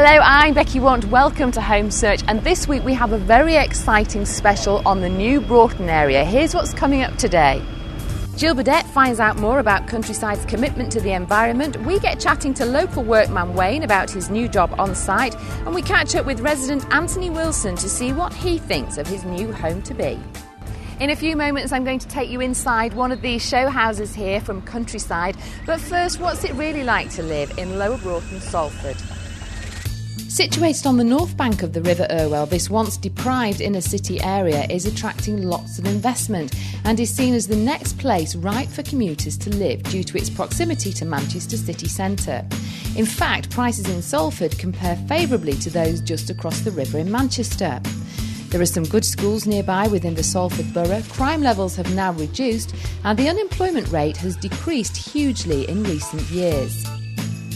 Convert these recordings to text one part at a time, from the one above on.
Hello, I'm Becky Want. Welcome to Homesearch, and this week we have a very exciting special on the new Broughton area. Here's what's coming up today. Jill Burdett finds out more about Countryside's commitment to the environment. We get chatting to local workman Wayne about his new job on site, and we catch up with resident Anthony Wilson to see what he thinks of his new home to be. In a few moments I'm going to take you inside one of these show houses here from Countryside, but first, what's it really like to live in Lower Broughton, Salford? Situated on the north bank of the River Irwell, this once deprived inner city area is attracting lots of investment and is seen as the next place right for commuters to live due to its proximity to Manchester city centre. In fact, prices in Salford compare favourably to those just across the river in Manchester. There are some good schools nearby within the Salford borough, crime levels have now reduced and the unemployment rate has decreased hugely in recent years.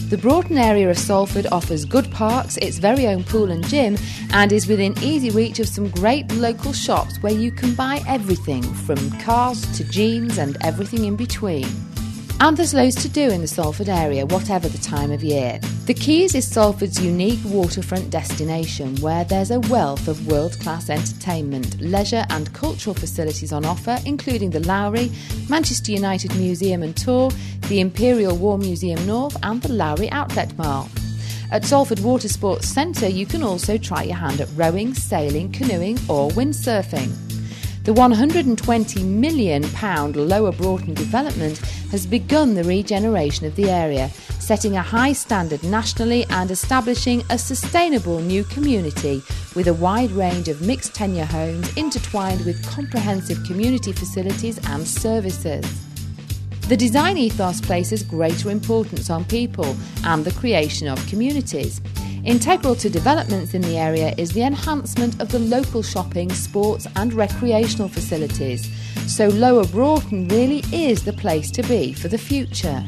The Broughton area of Salford offers good parks, its very own pool and gym, and is within easy reach of some great local shops where you can buy everything from cars to jeans and everything in between. And there's loads to do in the Salford area, whatever the time of year. The Keys is Salford's unique waterfront destination where there's a wealth of world-class entertainment, leisure and cultural facilities on offer, including the Lowry, Manchester United Museum and Tour, the Imperial War Museum North and the Lowry Outlet Mall. At Salford Water Sports Centre you can also try your hand at rowing, sailing, canoeing or windsurfing. The £120 million Lower Broughton development has begun the regeneration of the area, setting a high standard nationally and establishing a sustainable new community with a wide range of mixed tenure homes intertwined with comprehensive community facilities and services. The design ethos places greater importance on people and the creation of communities. Integral to developments in the area is the enhancement of the local shopping, sports and recreational facilities. So Lower Broughton really is the place to be for the future.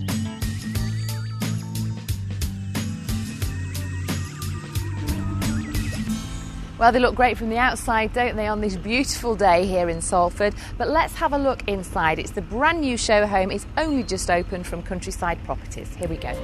Well, they look great from the outside, don't they, on this beautiful day here in Salford. But let's have a look inside. It's the brand new show home. It's only just opened from Countryside Properties. Here we go.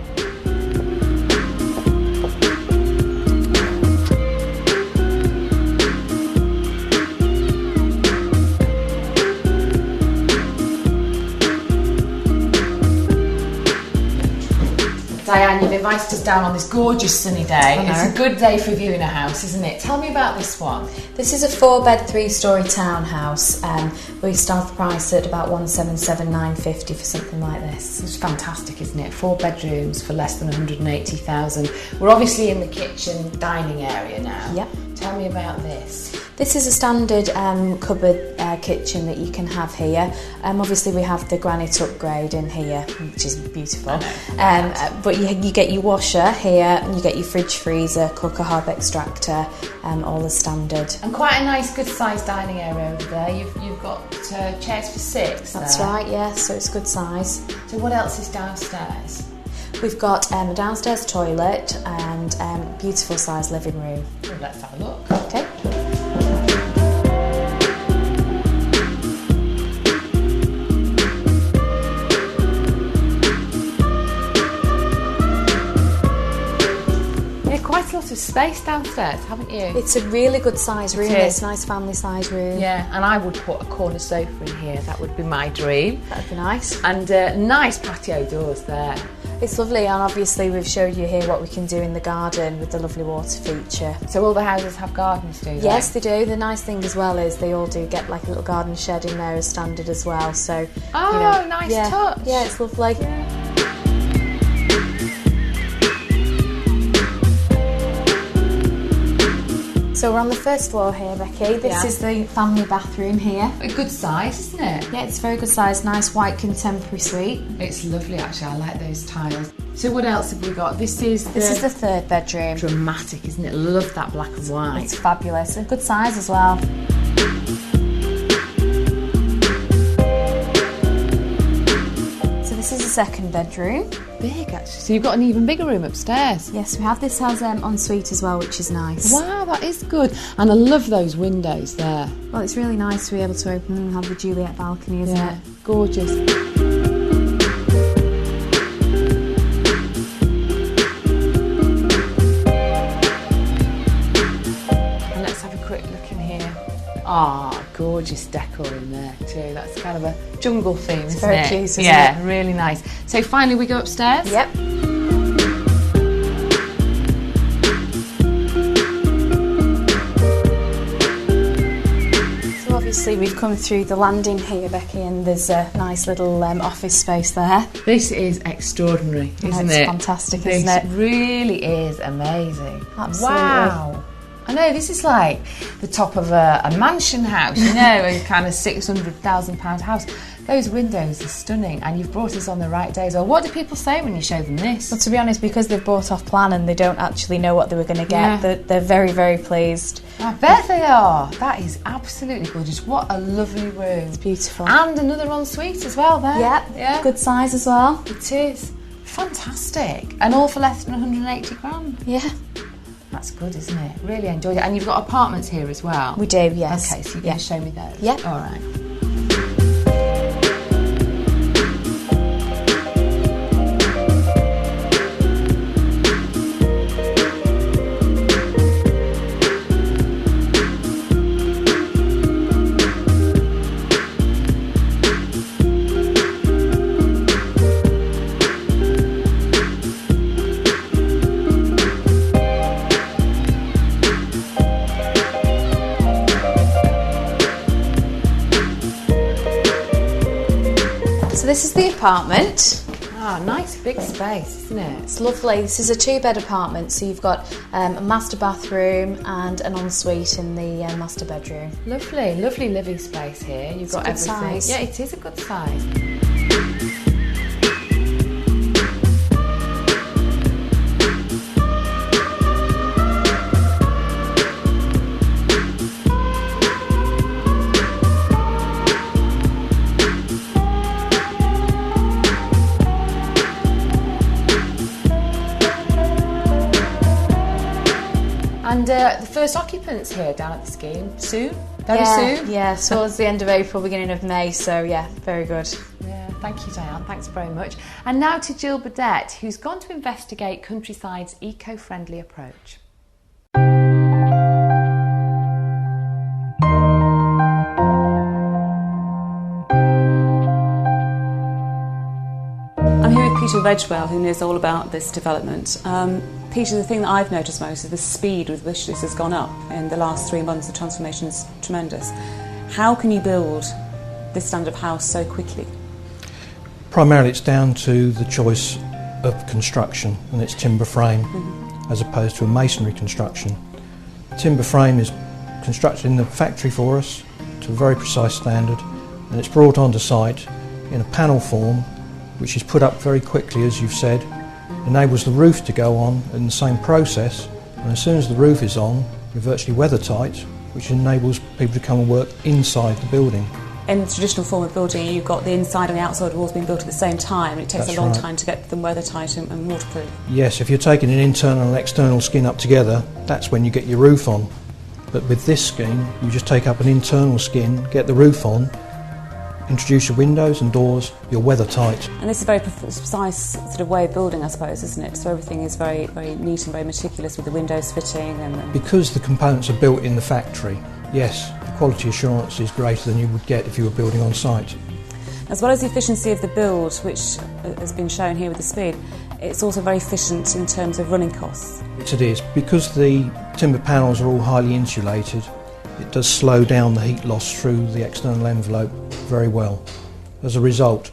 Diane, you've invited us down on this gorgeous sunny day. It's a good day for viewing a house, isn't it? Tell me about this one. This is a 4-bed, 3-storey townhouse. We start the price at about 177,950 for something like this. It's fantastic, isn't it? 4 bedrooms for less than 180,000. We're obviously in the kitchen dining area now. Yep. Tell me about this. This is a standard cupboard kitchen that you can have here. Obviously we have the granite upgrade in here, which is beautiful. But you get your washer here, and you get your fridge, freezer, cooker, hob extractor, all the standard. And quite a nice, good sized dining area over there. You've got chairs for 6. That's there. right, yeah. So it's good size. So what else is downstairs? We've got a downstairs toilet and beautiful sized living room. Well, let's have a look. Okay. Quite a lot of space downstairs, haven't you? It's a really good size room. It's a nice family size room. Yeah, and I would put a corner sofa in here. That would be my dream. That'd be nice. And nice patio doors there. It's lovely, and obviously we've showed you here what we can do in the garden with the lovely water feature. So all the houses have gardens, do they? Yes, they do. The nice thing as well is they all do get like a little garden shed in there as standard as well. So, nice touch. Yeah, it's lovely. So we're on the first floor here, Becky. This is the family bathroom here. A good size, isn't it? Yeah, it's very good size. Nice white contemporary suite. It's lovely, actually. I like those tiles. So what else have we got? This is the 3rd bedroom. Dramatic, isn't it? Love that black and white. It's fabulous. A good size as well. So this is the 2nd bedroom. Big, actually. So you've got an even bigger room upstairs. Yes, we have. This has ensuite as well, which is nice. Wow, that is good. And I love those windows there. Well, it's really nice to be able to open and have the Juliet balcony, isn't it? Gorgeous. Ah, gorgeous decor in there too. That's kind of a jungle theme, isn't it? Very cute, isn't it? Yeah, really nice. So finally we go upstairs? Yep. So obviously we've come through the landing here, Becky, and there's a nice little office space there. This is extraordinary, isn't it? It's fantastic, isn't it? This really is amazing. Absolutely. Wow. I know, this is like the top of a mansion house, you know, a kind of £600,000 house. Those windows are stunning, and you've brought us on the right day as well. What do people say when you show them this? Well, to be honest, because they've bought off plan and they don't actually know what they were going to get, they're very, very pleased. I bet they are. That is absolutely gorgeous. What a lovely room. It's beautiful. And another ensuite as well there. Yeah, good size as well. It is. Fantastic. And all for less than 180 grand. Yeah. That's good, isn't it? Really enjoyed it. And you've got apartments here as well? We do, yes. Okay, so you're going to show me those? Yeah. All right. So this is the apartment. Ah, nice big space, isn't it? It's lovely. This is a 2-bed apartment, so you've got a master bathroom and an ensuite in the master bedroom. Lovely, lovely living space here. You've got It's a good everything. size. Yeah, it is a good size. And the first occupants here down at the scheme soon? Very soon? Yeah, towards the end of April, beginning of May, so yeah, very good. Yeah, thank you, Diane. Thanks very much. And now to Jill Burdett, who's gone to investigate Countryside's eco-friendly approach. I'm here with Peter Wedgwell, who knows all about this development. Peter, the thing that I've noticed most is the speed with which this has gone up in the last 3 months. The transformation is tremendous. How can you build this standard of house so quickly? Primarily it's down to the choice of construction, and it's timber frame as opposed to a masonry construction. Timber frame is constructed in the factory for us to a very precise standard, and it's brought onto site in a panel form which is put up very quickly, as you've said, enables the roof to go on in the same process, and as soon as the roof is on, you're virtually weather tight, which enables people to come and work inside the building. In the traditional form of building, you've got the inside and the outside walls being built at the same time, and it takes That's a long right. time to get them weather tight and waterproof. Yes, if you're taking an internal and external skin up together, that's when you get your roof on. But with this scheme, you just take up an internal skin, get the roof on, introduce your windows and doors, you're weather tight. And this is a very precise sort of way of building, I suppose, isn't it? So everything is very, very neat and very meticulous with the windows fitting and... Because the components are built in the factory, yes, the quality assurance is greater than you would get if you were building on site. As well as the efficiency of the build, which has been shown here with the speed, it's also very efficient in terms of running costs. It is. Because the timber panels are all highly insulated, it does slow down the heat loss through the external envelope very well. As a result,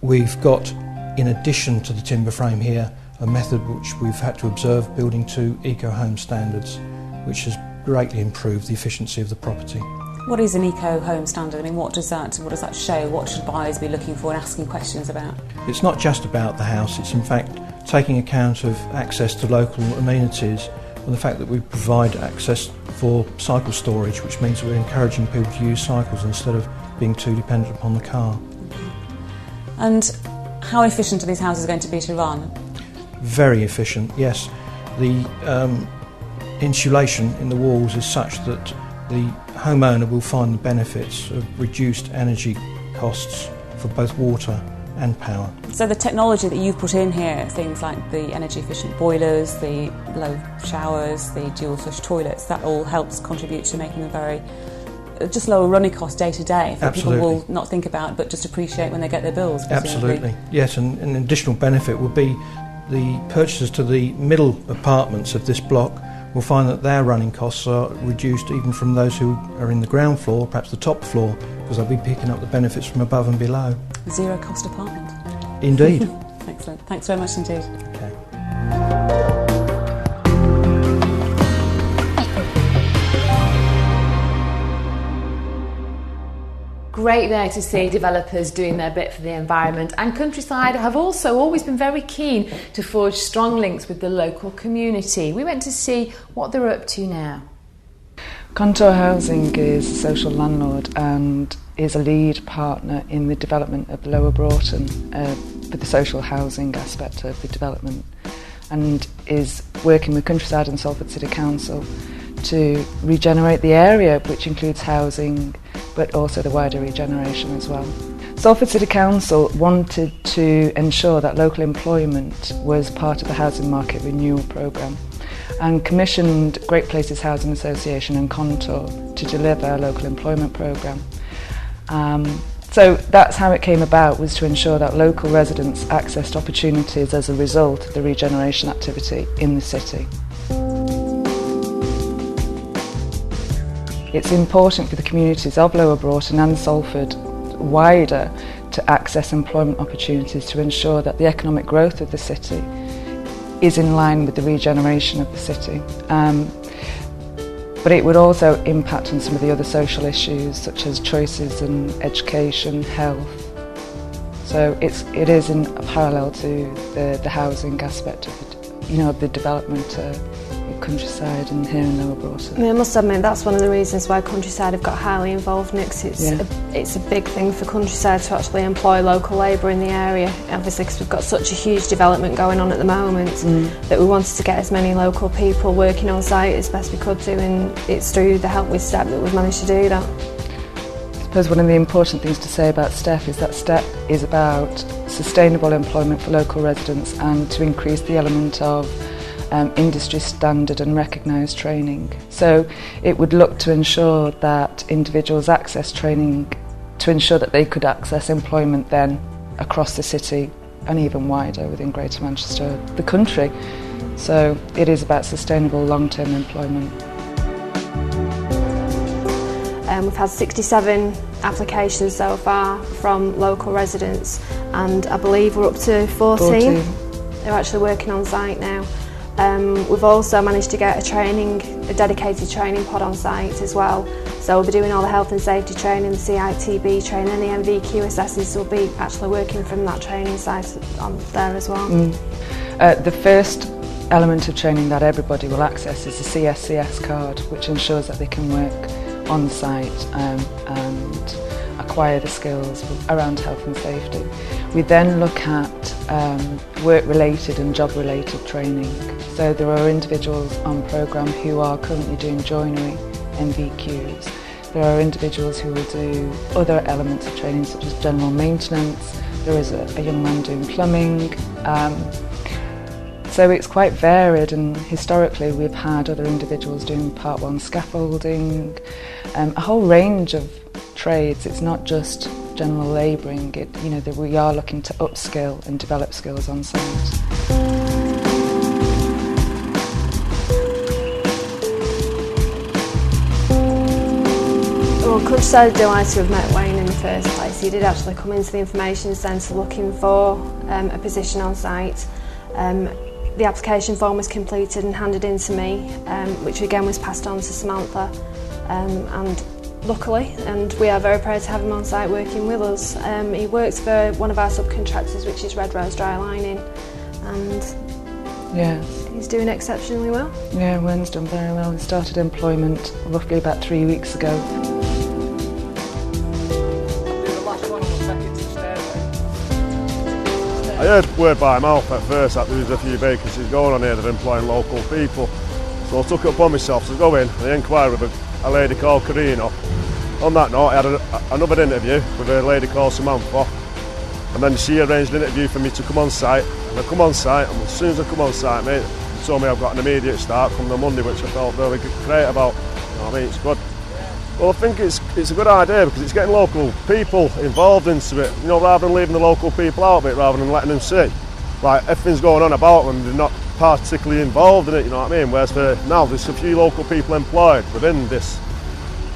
we've got, in addition to the timber frame here, a method which we've had to observe building to eco-home standards, which has greatly improved the efficiency of the property. What is an eco-home standard? I mean, what does that show? What should buyers be looking for and asking questions about? It's not just about the house, it's in fact taking account of access to local amenities and the fact that we provide access for cycle storage, which means that we're encouraging people to use cycles instead of being too dependent upon the car. And how efficient are these houses going to be to run? Very efficient, yes. The insulation in the walls is such that the homeowner will find the benefits of reduced energy costs for both water and power. So the technology that you've put in here, things like the energy efficient boilers, the low showers, the dual flush toilets, that all helps contribute to making them very just lower running costs day to day that people Absolutely. will not think about but just appreciate when they get their bills. Presumably. Absolutely, yes, and an additional benefit would be the purchasers to the middle apartments of this block will find that their running costs are reduced even from those who are in the ground floor, perhaps the top floor, because they'll be picking up the benefits from above and below. Zero cost apartment. Indeed. Excellent. Thanks very much indeed. Okay. Great there to see developers doing their bit for the environment, and Countryside have also always been very keen to forge strong links with the local community. We went to see what they're up to now. Contour Housing is a social landlord and is a lead partner in the development of Lower Broughton for the social housing aspect of the development, and is working with Countryside and Salford City Council to regenerate the area, which includes housing but also the wider regeneration as well. Salford City Council wanted to ensure that local employment was part of the housing market renewal programme and commissioned Great Places Housing Association and Contour to deliver a local employment programme. So that's how it came about, was to ensure that local residents accessed opportunities as a result of the regeneration activity in the city. It's important for the communities of Lower Broughton and Salford wider to access employment opportunities to ensure that the economic growth of the city is in line with the regeneration of the city. But it would also impact on some of the other social issues such as choices in education, health. So it is in parallel to the housing aspect of the development Countryside and here in Lower Broughton. I mean, I must admit that's one of the reasons why Countryside have got highly involved in it, 'cause it's a big thing for Countryside to actually employ local labour in the area, obviously because we've got such a huge development going on at the moment that we wanted to get as many local people working on site as best we could do, and it's through the help with STEP that we've managed to do that. I suppose one of the important things to say about STEP is that STEP is about sustainable employment for local residents and to increase the element of industry standard and recognised training. So it would look to ensure that individuals access training to ensure that they could access employment then across the city and even wider within Greater Manchester, the country. So it is about sustainable long-term employment. We've had 67 applications so far from local residents, and I believe we're up to 14. They're actually working on site now. We've also managed to get a dedicated training pod on site as well. So we'll be doing all the health and safety training, the CITB training, and the MVQ assessors will be actually working from that training site on there as well. The first element of training that everybody will access is the CSCS card, which ensures that they can work on site and acquire the skills around health and safety. We then look at work-related and job-related training. So there are individuals on programme who are currently doing joinery MVQs. There are individuals who will do other elements of training such as general maintenance. There is a young man doing plumbing. So it's quite varied, and historically we've had other individuals doing Part 1 scaffolding, a whole range of trades. It's not just general labouring. We are looking to upskill and develop skills on site. Well, Countryside are delighted to have met Wayne in the first place. He did actually come into the information centre looking for a position on site. The application form was completed and handed in to me, which again was passed on to Samantha, and luckily, and we are very proud to have him on site working with us. He works for one of our subcontractors, which is Red Rose Dry Lining, and he's doing exceptionally well. Yeah, Wayne's done very well. He started employment roughly about 3 weeks ago. I heard word by mouth at first that there was a few vacancies going on here that are employing local people. So I took it upon myself to go in and inquire with a lady called Karina. On that note, I had another interview with a lady called Samantha, and then she arranged an interview for me to come on site. And I come on site, and as soon as I come on site, mate, they told me I've got an immediate start from the Monday, which I felt really great about. You know what I mean? It's good. Well, I think it's a good idea because it's getting local people involved into it, you know, rather than leaving the local people out of it, rather than letting them see. Like, everything's going on about them, they're not particularly involved in it, you know what I mean? Whereas for now, there's a few local people employed within this,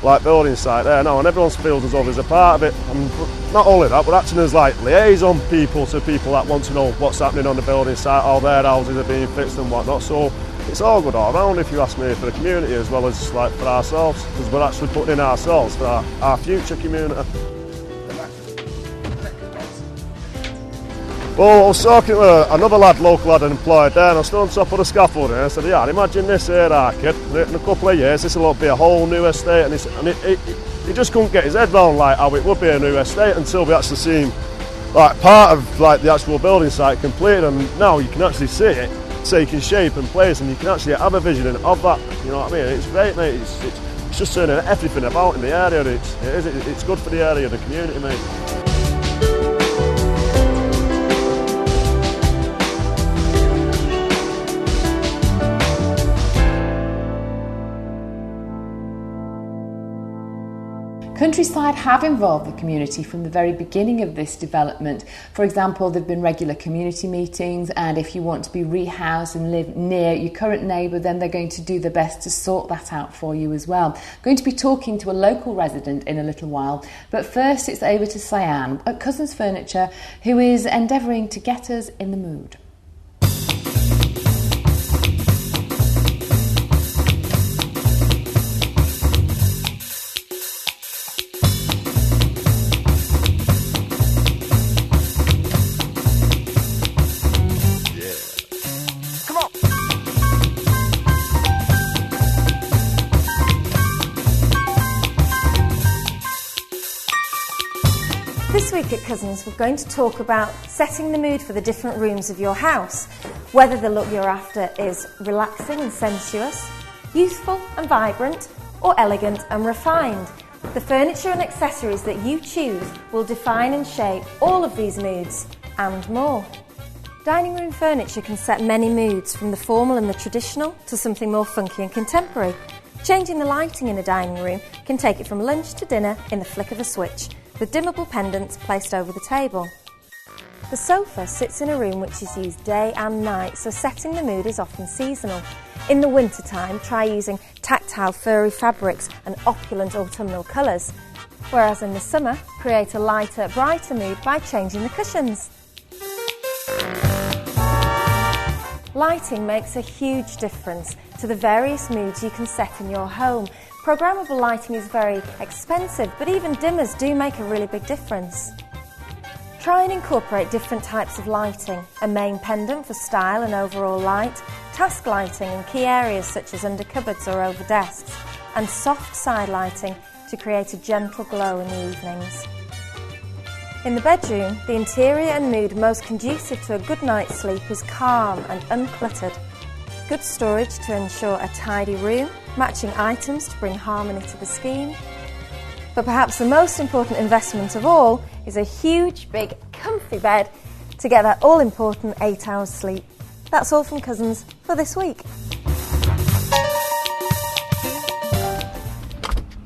like, building site there now, and everyone feels as though there's a part of it. And not only that, we're acting as, like, liaison people to people that want to know what's happening on the building site, how their houses are being fixed and whatnot. So it's all good all round, if you ask me, for the community as well as, like, for ourselves, because we're actually putting in ourselves for our future community. Well, I was talking to another local lad employed there, and I stood on top of the scaffolding and I said, yeah, imagine this here, kid, in a couple of years this will be a whole new estate, and he just couldn't get his head round, like, how it would be a new estate until we actually seen, like, part of, like, the actual building site completed, and now you can actually see it taking shape and place, and you can actually have a vision of that, you know what I mean? It's great, mate. It's just turning everything about in the area. It's good for the area, the community, mate. Countryside have involved the community from the very beginning of this development. For example, there have been regular community meetings, and if you want to be rehoused and live near your current neighbour, then they're going to do their best to sort that out for you as well. I'm going to be talking to a local resident in a little while, but first it's over to Cyan at Cousins Furniture, who is endeavouring to get us in the mood. This week at Cousins, we're going to talk about setting the mood for the different rooms of your house. Whether the look you're after is relaxing and sensuous, youthful and vibrant, or elegant and refined. The furniture and accessories that you choose will define and shape all of these moods and more. Dining room furniture can set many moods, from the formal and the traditional to something more funky and contemporary. Changing the lighting in a dining room can take it from lunch to dinner in the flick of a switch, with dimmable pendants placed over the table. The sofa sits in a room which is used day and night, so setting the mood is often seasonal. In the winter time, try using tactile furry fabrics and opulent autumnal colours, whereas in the summer, create a lighter, brighter mood by changing the cushions. Lighting makes a huge difference to the various moods you can set in your home. Programmable lighting is very expensive, but even dimmers do make a really big difference. Try and incorporate different types of lighting: a main pendant for style and overall light, task lighting in key areas such as under cupboards or over desks, and soft side lighting to create a gentle glow in the evenings. In the bedroom, the interior and mood most conducive to a good night's sleep is calm and uncluttered. Good storage to ensure a tidy room, matching items to bring harmony to the scheme. But perhaps the most important investment of all is a huge, big, comfy bed to get that all-important 8 hours sleep. That's all from Cousins for this week.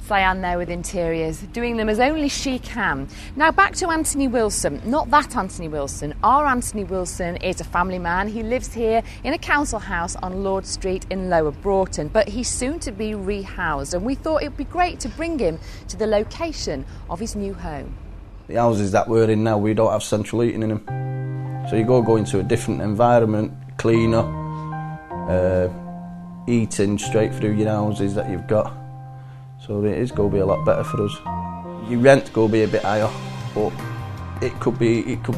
Cyan there with interiors, doing them as only she can. Now back to Anthony Wilson. Not that Anthony Wilson. Our Anthony Wilson is a family man. He lives here in a council house on Lord Street in Lower Broughton, but he's soon to be rehoused, and we thought it would be great to bring him to the location of his new home. The houses that we're in now, we don't have central heating in them. So you go into a different environment, cleaner, eating straight through your houses that you've got. So it is going to be a lot better for us. Your rent going to be a bit higher, but it could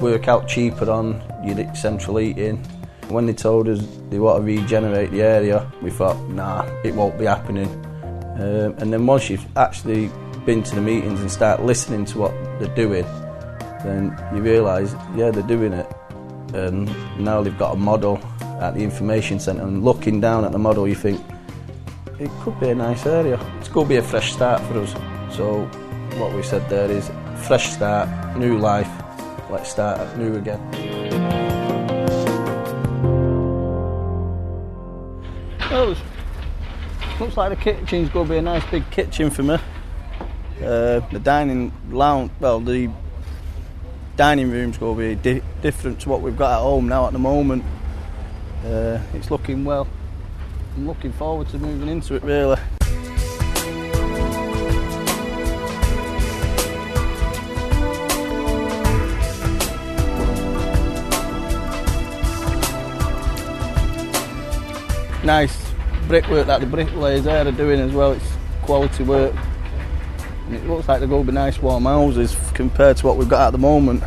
work out cheaper on your central heating. When they told us they want to regenerate the area, we thought, nah, it won't be happening. And then once you've actually been to the meetings and start listening to what they're doing, then you realise, yeah, they're doing it. And now they've got a model at the information centre, and looking down at the model you think, it could be a nice area. It's going to be a fresh start for us. So what we said there is, fresh start, new life, let's start new again. Well, looks like the kitchen's going to be a nice big kitchen for me. The dining lounge, well, the dining room's going to be different to what we've got at home now at the moment. It's looking well. I'm looking forward to moving into it, really. Nice brickwork that the bricklayers there are doing as well. It's quality work. And it looks like they're going to be nice warm houses compared to what we've got at the moment.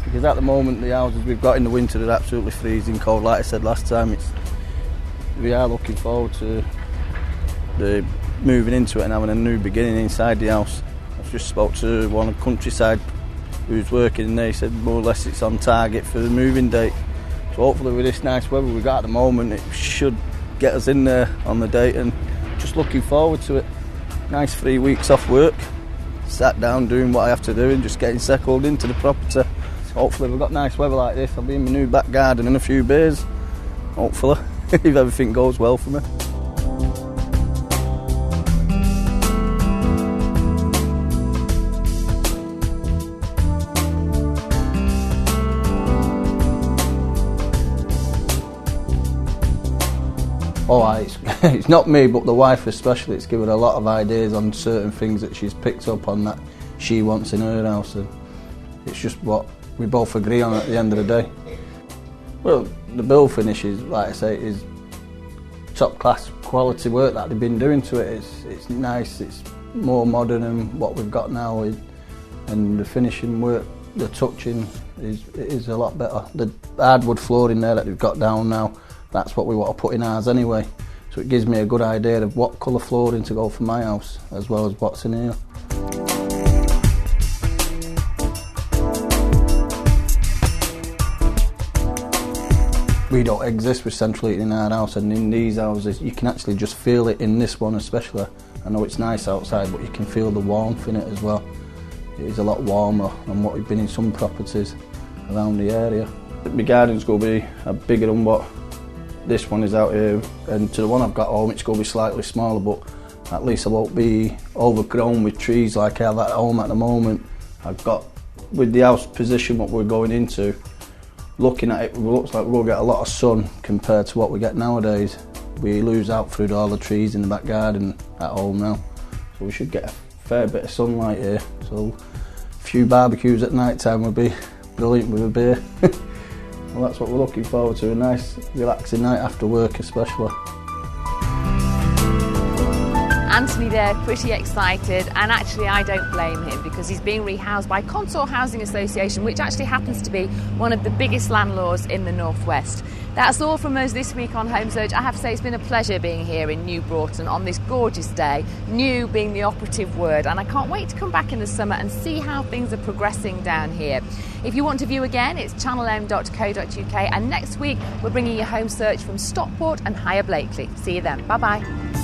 Because at the moment the houses we've got in the winter are absolutely freezing cold. Like I said last time, we are looking forward to the moving into it and having a new beginning inside the house. I've just spoke to one of the countryside who's working, and they said more or less it's on target for the moving date. So hopefully with this nice weather we've got at the moment, it should get us in there on the date, and just looking forward to it. Nice 3 weeks off work, sat down doing what I have to do and just getting settled into the property. So hopefully we've got nice weather like this. I'll be in my new back garden in a few days, hopefully, if everything goes well for me. It's not me, but the wife especially. It's given her a lot of ideas on certain things that she's picked up on that she wants in her house, and it's just what we both agree on at the end of the day. Well, the build finish is, like I say, is top class quality work that they've been doing to it. It's nice, it's more modern than what we've got now, and the finishing work, the touching is a lot better. The hardwood flooring there that they've got down now, that's what we want to put in ours anyway. So it gives me a good idea of what colour flooring to go for my house, as well as what's in here. We don't exist with central heating in our house, and in these houses you can actually just feel it in this one especially. I know it's nice outside, but you can feel the warmth in it as well. It is a lot warmer than what we've been in some properties around the area. My garden's going to be bigger than what this one is out here, and to the one I've got home it's going to be slightly smaller, but at least I won't be overgrown with trees like I have at home at the moment. I've got, with the house position what we're going into, looking at it, it looks like we're going to get a lot of sun compared to what we get nowadays. We lose out through all the trees in the back garden at home now, so we should get a fair bit of sunlight here. So a few barbecues at night time would be brilliant with a beer. Well, that's what we're looking forward to, a nice relaxing night after work especially. Anthony there, pretty excited, and actually I don't blame him, because he's being rehoused by Consort Housing Association, which actually happens to be one of the biggest landlords in the northwest. That's all from us this week on Homesearch. I have to say it's been a pleasure being here in New Broughton on this gorgeous day, new being the operative word, and I can't wait to come back in the summer and see how things are progressing down here. If you want to view again, it's channelm.co.uk, and next week we're bringing you Homesearch from Stockport and Higher Blakely. See you then. Bye-bye.